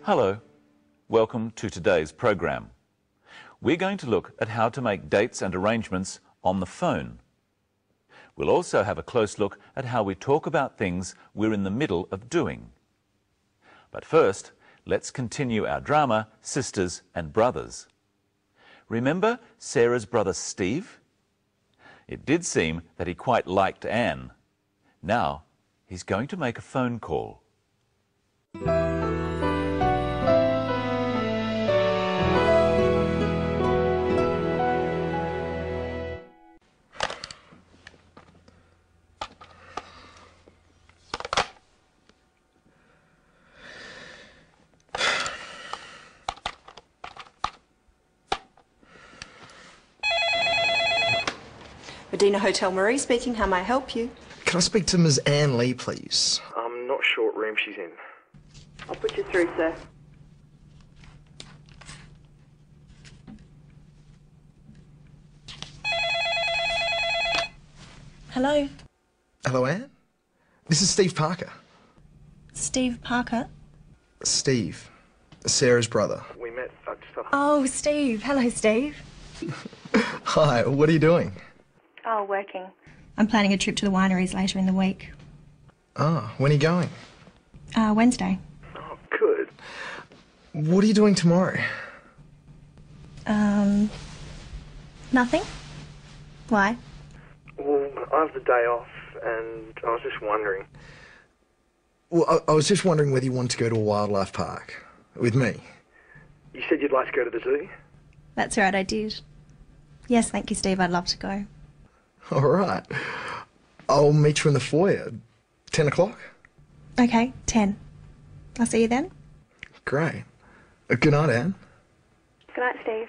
Hello, welcome to today's program. We're going to look at how to make dates and arrangements on the phone. We'll also have a close look at how we talk about things we're in the middle of doing. But first, let's continue our drama, Sisters and Brothers. Remember Sarah's brother Steve? It did seem that he quite liked Anne. Now, he's going to make a phone call. Medina Hotel Marie speaking. How may I help you? Can I speak to Ms. Anne Lee, please? I'm not sure what room she's in. I'll put you through, sir. Hello? Hello, Anne? This is Steve Parker. Steve Parker? Steve. Sarah's brother. We met at Oh, Steve. Hello, Steve. Hi, what are you doing? Oh, working. I'm planning a trip to the wineries later in the week. Ah, when are you going? Wednesday. Oh, good. What are you doing tomorrow? Nothing? Why? Well, I have the day off, and I was just wondering. Well, I was just wondering whether you want to go to a wildlife park with me. You said you'd like to go to the zoo? That's right, I did. Yes, thank you, Steve. I'd love to go. All right. I'll meet you in the foyer. 10 o'clock? Okay, 10. I'll see you then. Great. Good night, Anne. Good night, Steve.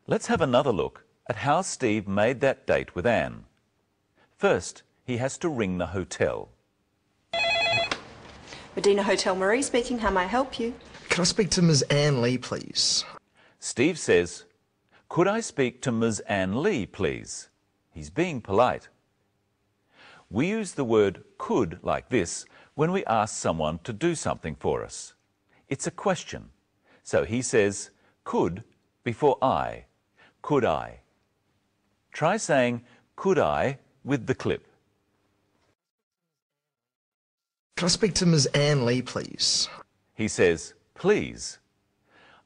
Let's have another look at how Steve made that date with Anne. First, he has to ring the hotel. Medina Hotel Marie speaking. How may I help you? Can I speak to Ms. Anne Lee, please? Steve says, "Could I speak to Ms. Anne Lee, please?" He's being polite. We use the word could like this when we ask someone to do something for us. It's a question. So he says, could before I. Could I? Try saying, could I, with the clip. Can I speak to Ms. Anne Lee, please? He says, please.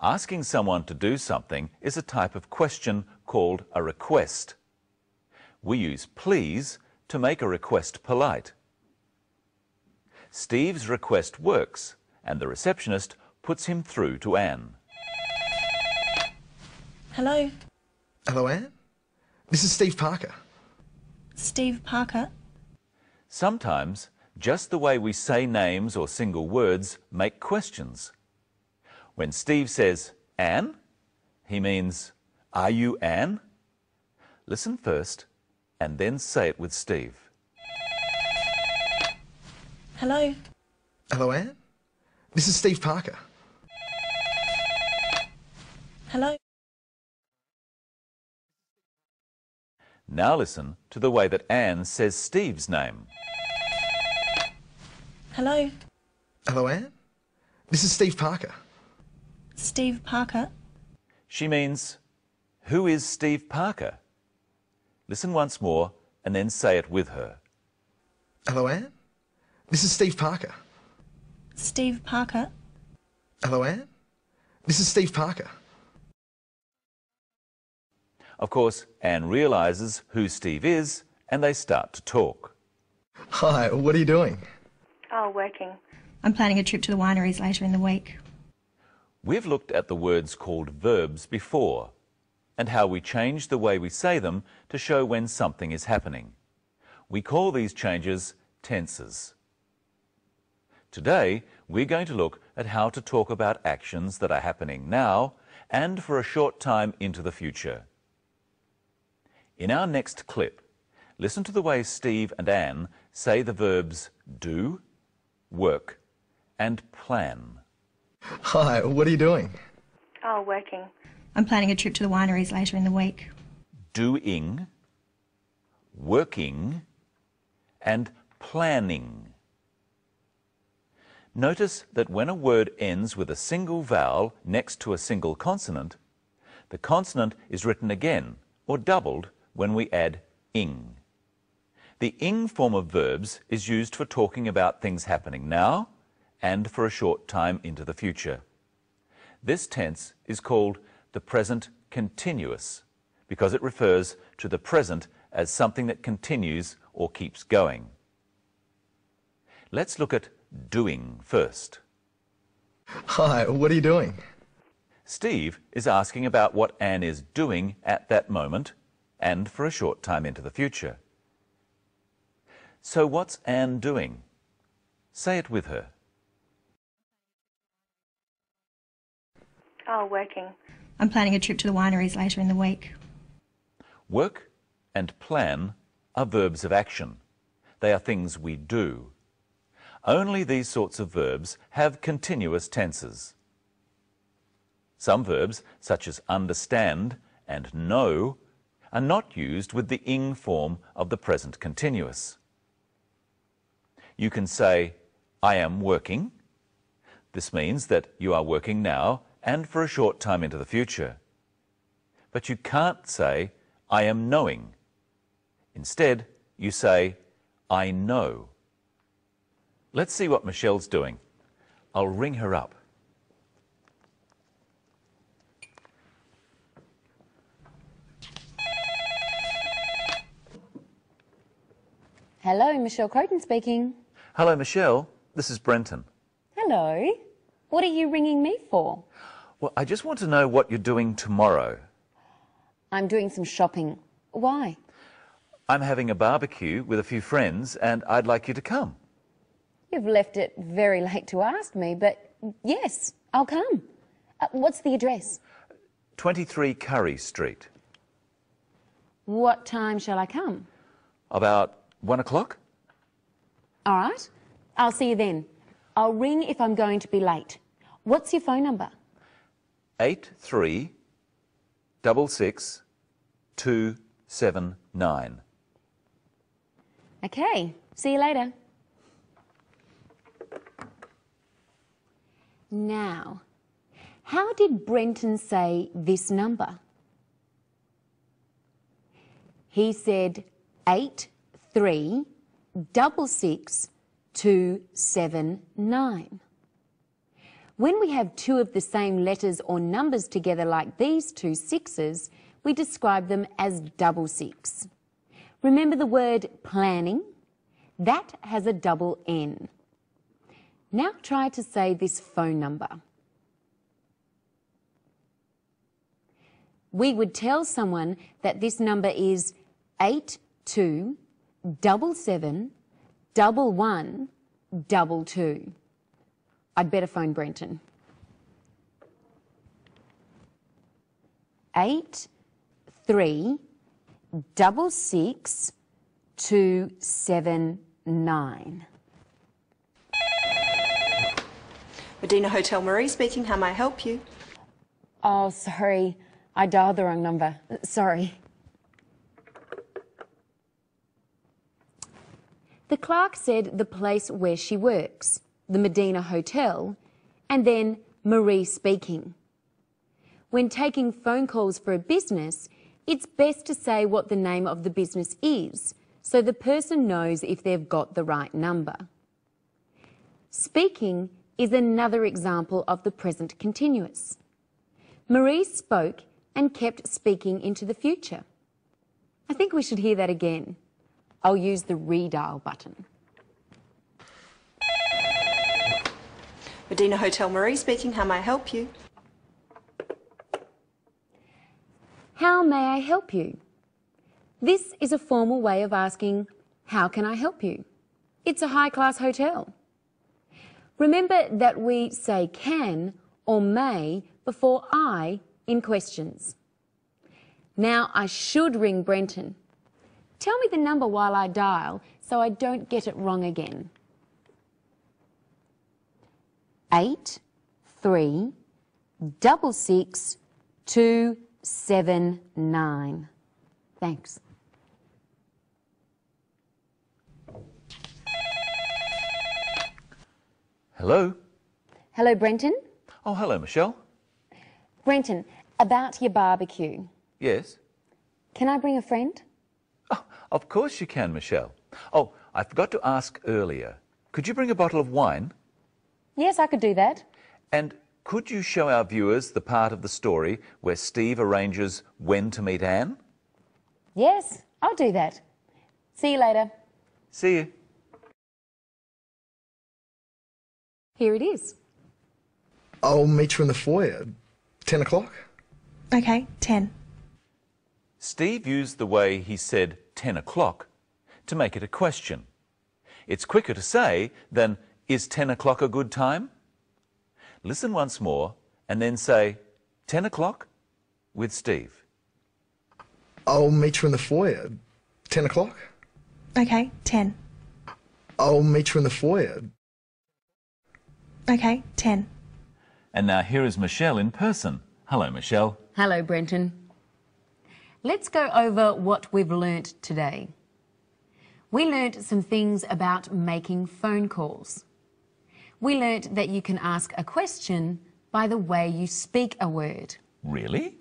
Asking someone to do something is a type of question called a request. We use please to make a request polite. Steve's request works, and the receptionist puts him through to Anne. Hello? Hello, Anne? This is Steve Parker. Steve Parker? Sometimes, just the way we say names or single words make questions. When Steve says, Anne, he means, are you Anne? Listen first, and then say it with Steve. Hello? Hello, Anne? This is Steve Parker. Hello? Now listen to the way that Anne says Steve's name. Hello? Hello, Anne? This is Steve Parker. Steve Parker? She means, who is Steve Parker? Listen once more and then say it with her. Hello, Anne? This is Steve Parker. Steve Parker? Hello, Anne? This is Steve Parker. Of course, Anne realizes who Steve is and they start to talk. Hi, what are you doing? Oh, working. I'm planning a trip to the wineries later in the week. We've looked at the words called verbs before and how we change the way we say them to show when something is happening. We call these changes tenses. Today, we're going to look at how to talk about actions that are happening now and for a short time into the future. In our next clip, listen to the way Steve and Anne say the verbs do, work, and plan. Hi, what are you doing? Oh, working. I'm planning a trip to the wineries later in the week. Doing, working, and planning. Notice that when a word ends with a single vowel next to a single consonant, the consonant is written again or doubled when we add ing. The ing form of verbs is used for talking about things happening now and for a short time into the future. This tense is called the present continuous because it refers to the present as something that continues or keeps going. Let's look at doing first. Hi, what are you doing? Steve is asking about what Anne is doing at that moment and for a short time into the future. So what's Anne doing? Say it with her. Oh, working. I'm planning a trip to the wineries later in the week. Work and plan are verbs of action. They are things we do. Only these sorts of verbs have continuous tenses. Some verbs, such as understand and know, are not used with the ing form of the present continuous. You can say, I am working. This means that you are working now and for a short time into the future. But you can't say, I am knowing. Instead, you say, I know. Let's see what Michelle's doing. I'll ring her up. Hello, Michelle Croton speaking. Hello, Michelle. This is Brenton. Hello. What are you ringing me for? Well, I just want to know what you're doing tomorrow. I'm doing some shopping. Why? I'm having a barbecue with a few friends and I'd like you to come. You've left it very late to ask me, but yes, I'll come. What's the address? 23 Curry Street. What time shall I come? About 1 o'clock? All right. I'll see you then. I'll ring if I'm going to be late. What's your phone number? 8366 279. Okay. See you later. Now, how did Brenton say this number? He said 8366279. When we have two of the same letters or numbers together like these two sixes, we describe them as double six. Remember the word planning? That has a double N. Now try to say this phone number. We would tell someone that this number is 82771122. I'd better phone Brenton. 8366279. Medina Hotel Marie speaking. How may I help you? Oh, sorry. I dialed the wrong number. Sorry. The clerk said the place where she works, the Medina Hotel, and then Marie speaking. When taking phone calls for a business, it's best to say what the name of the business is so the person knows if they've got the right number. Speaking is another example of the present continuous. Marie spoke and kept speaking into the future. I think we should hear that again. I'll use the redial button. Medina Hotel Marie speaking. How may I help you? How may I help you? This is a formal way of asking, how can I help you? It's a high-class hotel. Remember that we say can or may before I in questions. Now I should ring Brenton. Tell me the number while I dial so I don't get it wrong again. 8366279. Thanks. Hello? Hello, Brenton. Oh, hello, Michelle. Brenton, about your barbecue. Yes? Can I bring a friend? Oh, of course you can, Michelle. Oh, I forgot to ask earlier. Could you bring a bottle of wine? Yes, I could do that. And could you show our viewers the part of the story where Steve arranges when to meet Anne? Yes, I'll do that. See you later. See you. Here it is. I'll meet you in the foyer. 10 o'clock? Okay, 10. Steve used the way he said 10 o'clock to make it a question. It's quicker to say than, is 10 o'clock a good time? Listen once more and then say, 10 o'clock with Steve. I'll meet you in the foyer. 10 o'clock? Okay, 10. I'll meet you in the foyer. Okay, 10. And now here is Michelle in person. Hello, Michelle. Hello, Brenton. Let's go over what we've learnt today. We learnt some things about making phone calls. We learnt that you can ask a question by the way you speak a word. Really?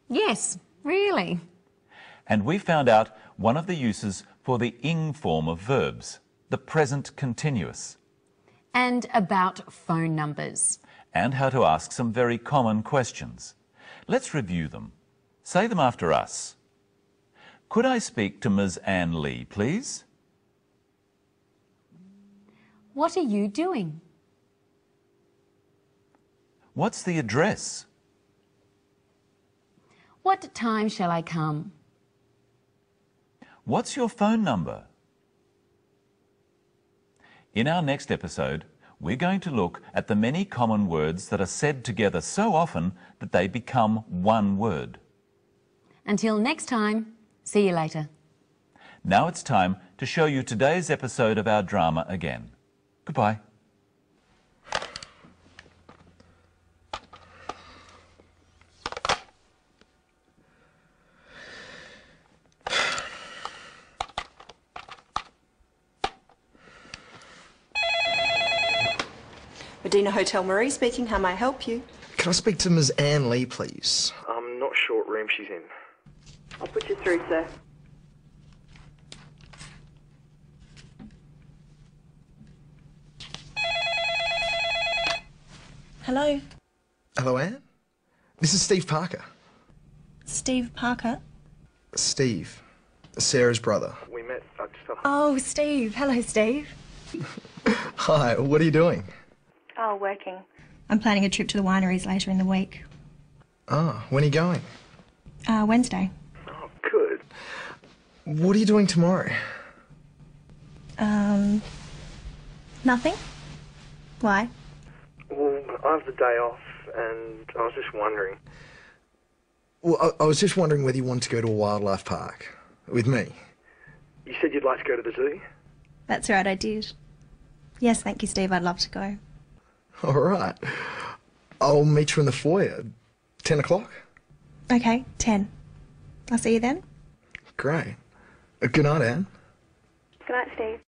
Yes, really. And we found out one of the uses for the ing form of verbs, the present continuous. And about phone numbers. And how to ask some very common questions. Let's review them. Say them after us. Could I speak to Ms. Anne Lee, please? What are you doing? What's the address? What time shall I come? What's your phone number? In our next episode, we're going to look at the many common words that are said together so often that they become one word. Until next time, see you later. Now it's time to show you today's episode of our drama again. Goodbye. Medina Hotel Marie speaking. How may I help you? Can I speak to Ms. Anne Lee, please? I'm not sure what room she's in. I'll put you through, sir. Hello, Hello, Anne? This is Steve Parker. Steve Parker. Steve, Sarah's brother. We met, Oh, Steve. Hello, Steve. Hi, what are you doing? Oh, working. I'm planning a trip to the wineries later in the week. Ah, when are you going? Wednesday. Oh, good. What are you doing tomorrow? Nothing? Why? Well, I have the day off, and I was just wondering. Well, I was just wondering whether you wanted to go to a wildlife park with me. You said you'd like to go to the zoo? That's right, I did. Yes, thank you, Steve. I'd love to go. All right. I'll meet you in the foyer. 10 o'clock? Okay, 10. I'll see you then. Great. Good night, Anne. Good night, Steve.